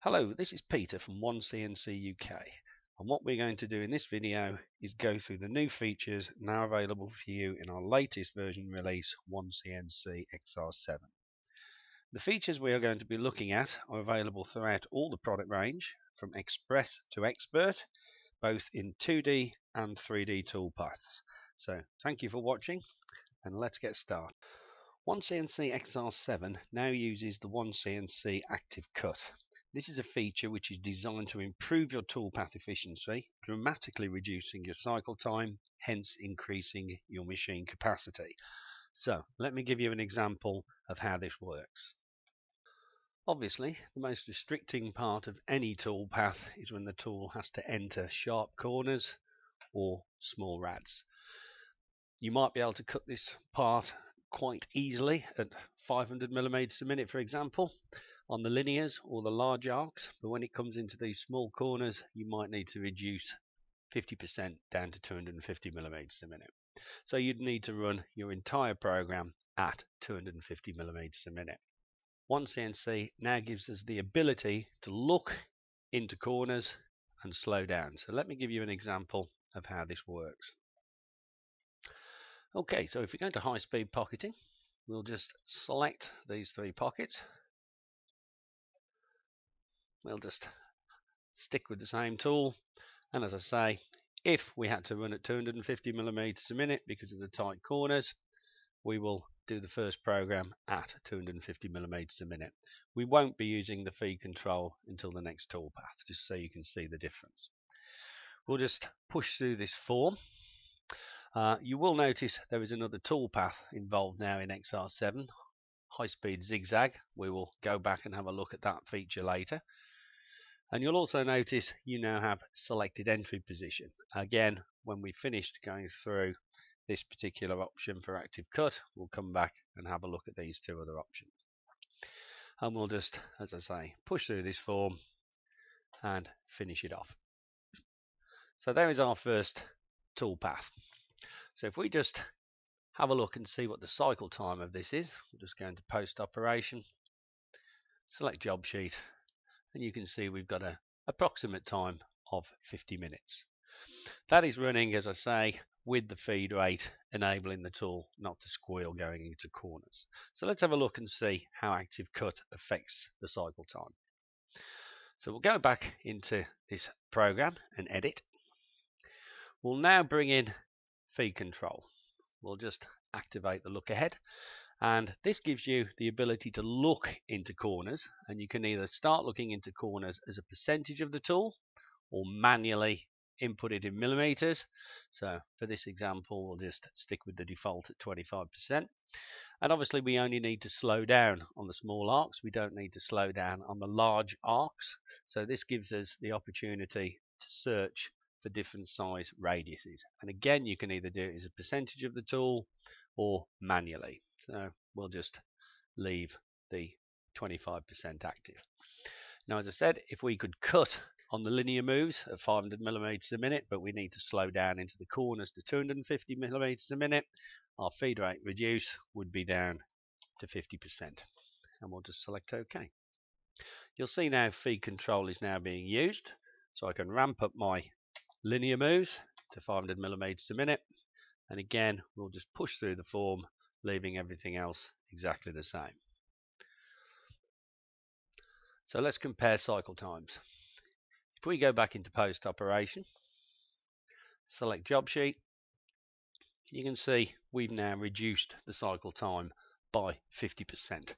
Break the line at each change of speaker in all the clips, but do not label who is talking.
Hello, this is Peter from OneCNC UK, and what we're going to do in this video is go through the new features now available for you in our latest version release, OneCNC XR7. The features we are going to be looking at are available throughout all the product range, from Express to Expert, both in 2D and 3D toolpaths. So thank you for watching, and let's get started. OneCNC XR7 now uses the OneCNC Active Cut. This is a feature which is designed to improve your toolpath efficiency, dramatically reducing your cycle time, hence increasing your machine capacity. So let me give you an example of how this works. Obviously, the most restricting part of any toolpath is when the tool has to enter sharp corners or small rads. You might be able to cut this part quite easily at 500 millimeters a minute, for example, on the linears or the large arcs, but when it comes into these small corners, you might need to reduce 50% down to 250 millimeters a minute. So you'd need to run your entire program at 250 millimeters a minute. OneCNC now gives us the ability to look into corners and slow down. So let me give you an example of how this works. Okay, so if we go to high-speed pocketing, we'll just select these three pockets. We'll just stick with the same tool, and as I say, if we had to run at 250 millimeters a minute because of the tight corners, we will do the first program at 250 millimeters a minute. We won't be using the feed control until the next toolpath, just so you can see the difference. We'll just push through this form. You will notice there is another toolpath involved now in XR7, high-speed zigzag. We will go back and have a look at that feature later. And you'll also notice you now have selected entry position. Again, when we finished going through this particular option for active cut, we'll come back and have a look at these two other options. And we'll just, as I say, push through this form and finish it off. So there is our first toolpath. So if we just have a look and see what the cycle time of this is, we'll just go into post operation, select job sheet, and you can see we've got an approximate time of 50 minutes. That is running, as I say, with the feed rate, enabling the tool not to squeal going into corners. So let's have a look and see how active cut affects the cycle time. So we'll go back into this program and edit. We'll now bring in feed control. We'll just activate the look ahead. And this gives you the ability to look into corners, and you can either start looking into corners as a percentage of the tool or manually input it in millimeters. So for this example, we'll just stick with the default at 25%. And obviously we only need to slow down on the small arcs. We don't need to slow down on the large arcs. So this gives us the opportunity to search for different size radiuses. And again, you can either do it as a percentage of the tool or manually. So we'll just leave the 25% active. Now, as I said, if we could cut on the linear moves at 500 millimeters a minute, but we need to slow down into the corners to 250 millimeters a minute, our feed rate reduce would be down to 50%. And we'll just select OK. You'll see now feed control is now being used. So I can ramp up my linear moves to 500 millimeters a minute. And again, we'll just push through the form, leaving everything else exactly the same. So let's compare cycle times. If we go back into post operation, select job sheet, you can see we've now reduced the cycle time by 50%.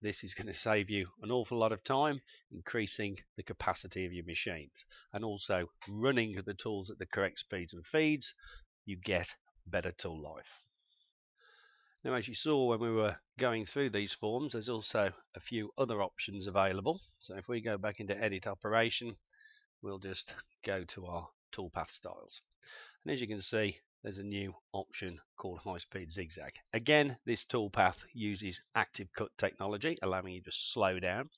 This is going to save you an awful lot of time, increasing the capacity of your machines, and also running the tools at the correct speeds and feeds, you get better tool life. Now, as you saw when we were going through these forms, there's also a few other options available. So if we go back into edit operation, we'll just go to our toolpath styles. And as you can see, there's a new option called high-speed zigzag. Again, this toolpath uses active cut technology, allowing you to slow down.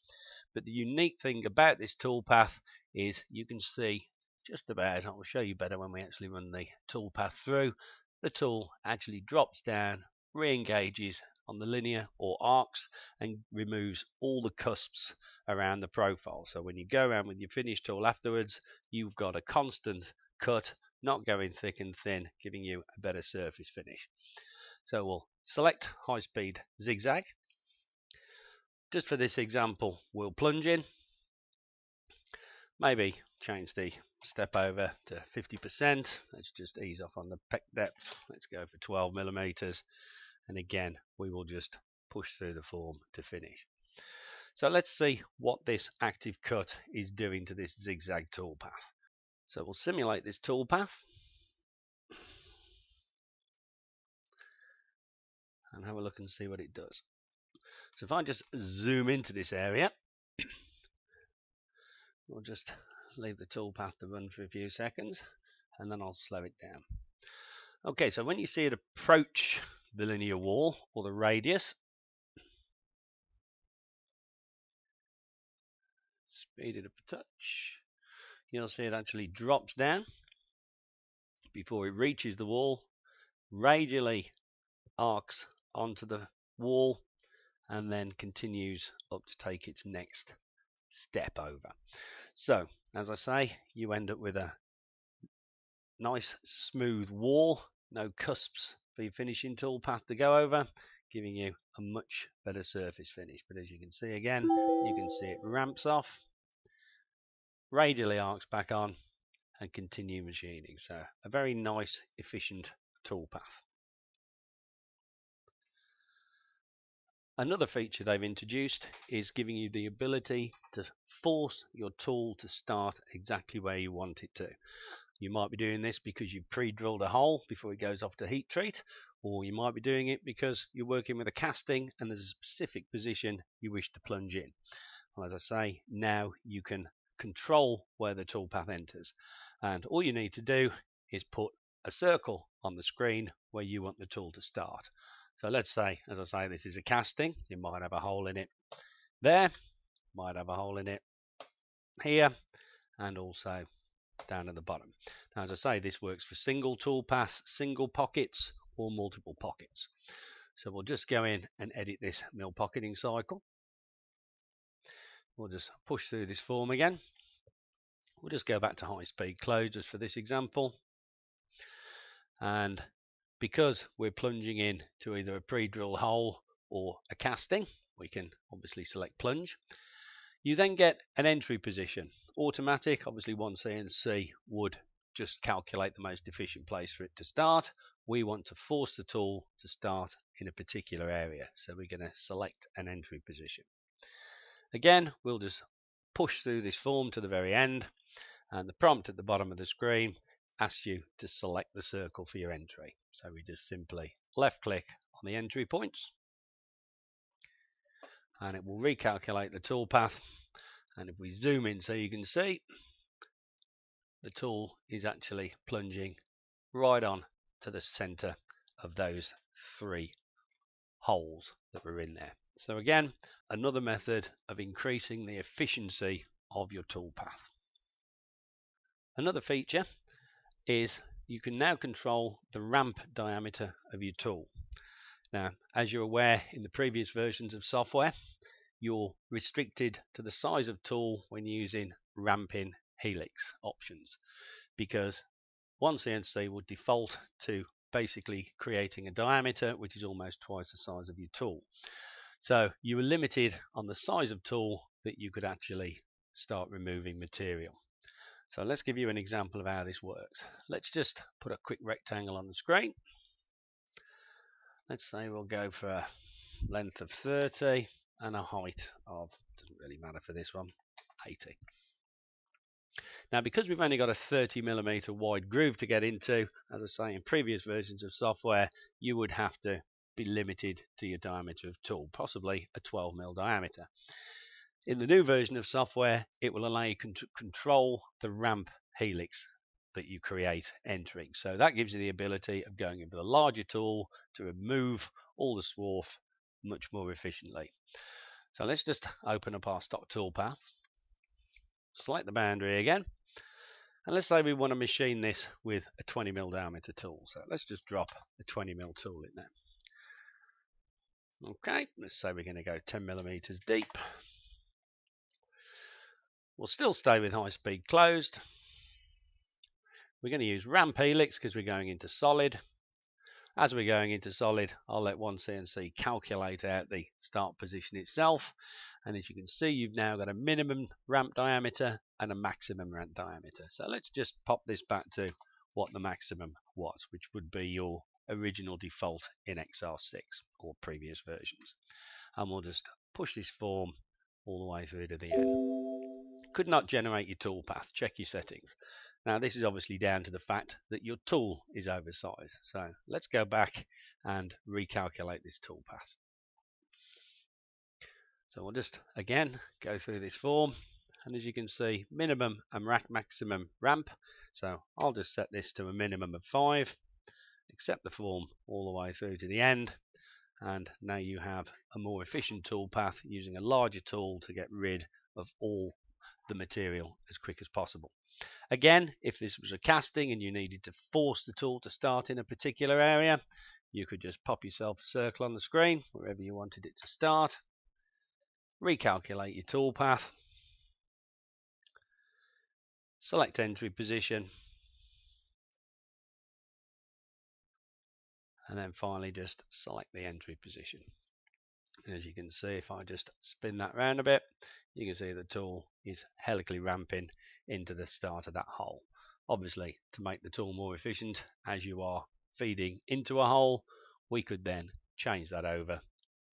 But the unique thing about this toolpath is you can see just about, I will show you better when we actually run the toolpath through, the tool actually drops down, re-engages on the linear or arcs and removes all the cusps around the profile. So when you go around with your finish tool afterwards, you've got a constant cut, not going thick and thin, giving you a better surface finish. So we'll select high speed zigzag. Just for this example, we'll plunge in, maybe change the step over to 50%. Let's just ease off on the peck depth. Let's go for 12 millimeters. And again, we will just push through the form to finish. So let's see what this active cut is doing to this zigzag toolpath. So we'll simulate this toolpath and have a look and see what it does. So if I just zoom into this area, we'll just leave the toolpath to run for a few seconds and then I'll slow it down. Okay, so when you see it approach the linear wall or the radius, speed it up a touch, you'll see it actually drops down before it reaches the wall, radially arcs onto the wall, and then continues up to take its next step over. So, as I say, you end up with a nice smooth wall, no cusps for your finishing toolpath to go over, giving you a much better surface finish. But as you can see again, you can see it ramps off, radially arcs back on, and continue machining. So a very nice, efficient toolpath. Another feature they've introduced is giving you the ability to force your tool to start exactly where you want it to. You might be doing this because you've pre-drilled a hole before it goes off to heat treat, or you might be doing it because you're working with a casting and there's a specific position you wish to plunge in. Well, as I say, now you can control where the toolpath enters, and all you need to do is put a circle on the screen where you want the tool to start. So let's say, as I say, this is a casting. You might have a hole in it there, might have a hole in it here, and also down at the bottom. Now, as I say, this works for single toolpaths, single pockets, or multiple pockets. So we'll just go in and edit this mill pocketing cycle. We'll just push through this form again. We'll just go back to high speed close just for this example. And because we're plunging in to either a pre-drill hole or a casting, we can obviously select plunge. You then get an entry position. Automatic, obviously OneCNC would just calculate the most efficient place for it to start. We want to force the tool to start in a particular area. So we're going to select an entry position. Again, we'll just push through this form to the very end, and the prompt at the bottom of the screen asks you to select the circle for your entry. So we just simply left click on the entry points and it will recalculate the toolpath. And if we zoom in so you can see, the tool is actually plunging right on to the center of those 3 holes that were in there. So again, another method of increasing the efficiency of your toolpath. Another feature is you can now control the ramp diameter of your tool. Now, as you're aware, in the previous versions of software, you're restricted to the size of tool when using ramping Helix options, because OneCNC would default to basically creating a diameter which is almost twice the size of your tool. So you were limited on the size of tool that you could actually start removing material. So let's give you an example of how this works. Let's just put a quick rectangle on the screen. Let's say we'll go for a length of 30 and a height of, doesn't really matter for this one, 80. Now, because we've only got a 30mm wide groove to get into, as I say, in previous versions of software, you would have to be limited to your diameter of tool, possibly a 12mm diameter. In the new version of software, it will allow you to control the ramp helix that you create entering. So that gives you the ability of going with a larger tool to remove all the swarf much more efficiently. So let's just open up our stock toolpath, select the boundary again, and let's say we want to machine this with a 20mm diameter tool. So let's just drop a 20mm tool in there. Okay, let's say we're going to go 10 millimeters deep. We'll still stay with high speed closed. We're going to use ramp Helix because we're going into solid. As we're going into solid, I'll let OneCNC calculate out the start position itself. And as you can see, you've now got a minimum ramp diameter and a maximum ramp diameter. So let's just pop this back to what the maximum was, which would be your original default in XR6 or previous versions. And we'll just push this form all the way through to the end. Could not generate your toolpath. Check your settings. Now this is obviously down to the fact that your tool is oversized. So let's go back and recalculate this toolpath. So we'll just again go through this form, and as you can see, minimum and maximum ramp. So I'll just set this to a minimum of 5, accept the form all the way through to the end, and now you have a more efficient toolpath using a larger tool to get rid of all the material as quick as possible. Again, if this was a casting and you needed to force the tool to start in a particular area, you could just pop yourself a circle on the screen wherever you wanted it to start, recalculate your toolpath, select entry position, and then finally just select the entry position. And as you can see, if I just spin that round a bit, you can see the tool is helically ramping into the start of that hole. Obviously, to make the tool more efficient, as you are feeding into a hole, we could then change that over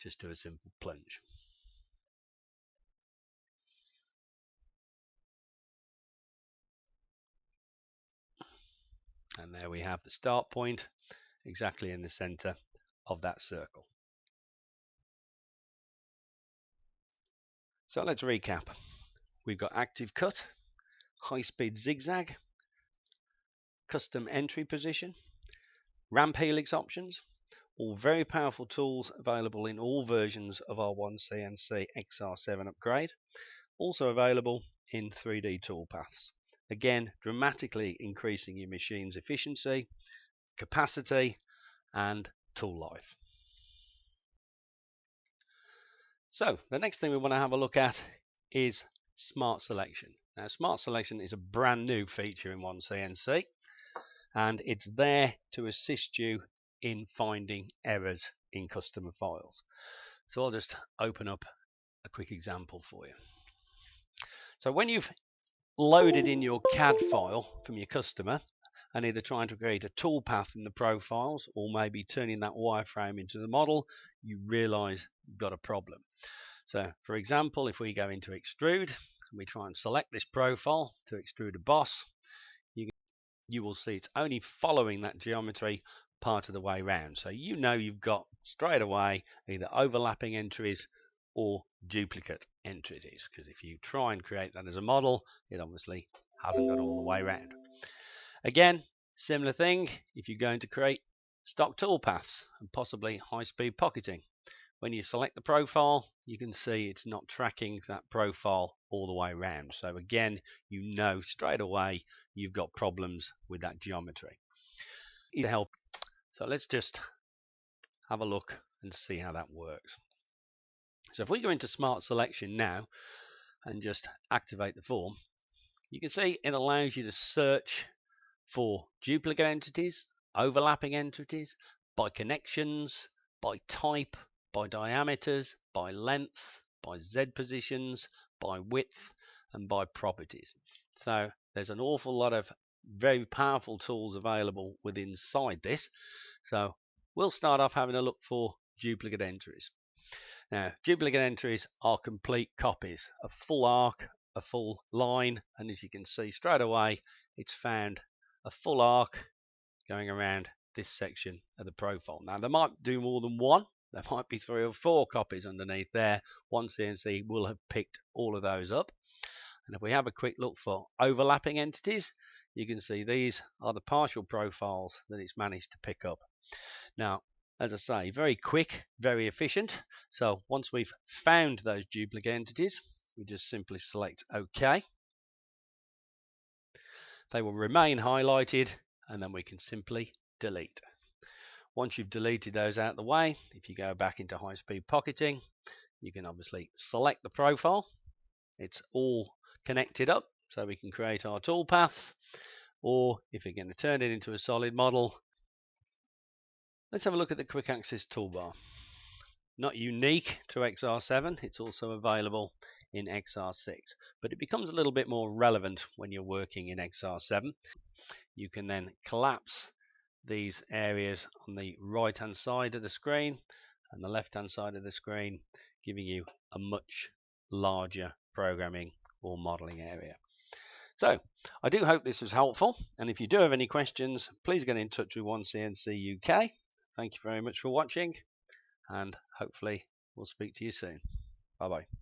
just to a simple plunge. And there we have the start point exactly in the center of that circle. So let's recap. We've got active cut, high speed zigzag, custom entry position, ramp helix options, all very powerful tools available in all versions of our OneCNC XR7 upgrade, also available in 3D toolpaths. Again, dramatically increasing your machine's efficiency, capacity, and tool life. So the next thing we want to have a look at is Smart Selection. Now, Smart Selection is a brand new feature in OneCNC, and it's there to assist you in finding errors in customer files. So I'll just open up a quick example for you. So when you've loaded in your CAD file from your customer and either trying to create a toolpath in the profiles or maybe turning that wireframe into the model, you realize you've got a problem. So for example, if we go into extrude and we try and select this profile to extrude a boss, you will see it's only following that geometry part of the way round. So you know you've got straight away either overlapping entries or duplicate entities, because if you try and create that as a model, it obviously hasn't gone all the way around. Again, similar thing if you're going to create stock toolpaths and possibly high-speed pocketing. When you select the profile, you can see it's not tracking that profile all the way around. So again, you know straight away you've got problems with that geometry. To help, so let's just have a look and see how that works. So if we go into Smart Selection now and just activate the form, you can see it allows you to search for duplicate entities, overlapping entities, by connections, by type, by diameters, by length, by Z positions, by width, and by properties. So there's an awful lot of very powerful tools available within inside this. So we'll start off having a look for duplicate entries. Now, duplicate entries are complete copies, a full arc, a full line, and as you can see straight away, it's found a full arc going around this section of the profile. Now, they might do more than one. There might be 3 or 4 copies underneath there. OneCNC will have picked all of those up. And if we have a quick look for overlapping entities, you can see these are the partial profiles that it's managed to pick up. Now, as I say, very quick, very efficient. So once we've found those duplicate entities, we just simply select OK. They will remain highlighted, and then we can simply delete. Once you've deleted those out of the way, if you go back into high-speed pocketing, you can obviously select the profile. It's all connected up, so we can create our toolpaths. Or if you're going to turn it into a solid model, let's have a look at the quick access toolbar. Not unique to XR7, it's also available in XR6, but it becomes a little bit more relevant when you're working in XR7. You can then collapse these areas on the right hand side of the screen and the left hand side of the screen, giving you a much larger programming or modeling area. So I do hope this was helpful, and if you do have any questions, please get in touch with OneCNC UK. Thank you very much for watching, and hopefully we'll speak to you soon. Bye bye.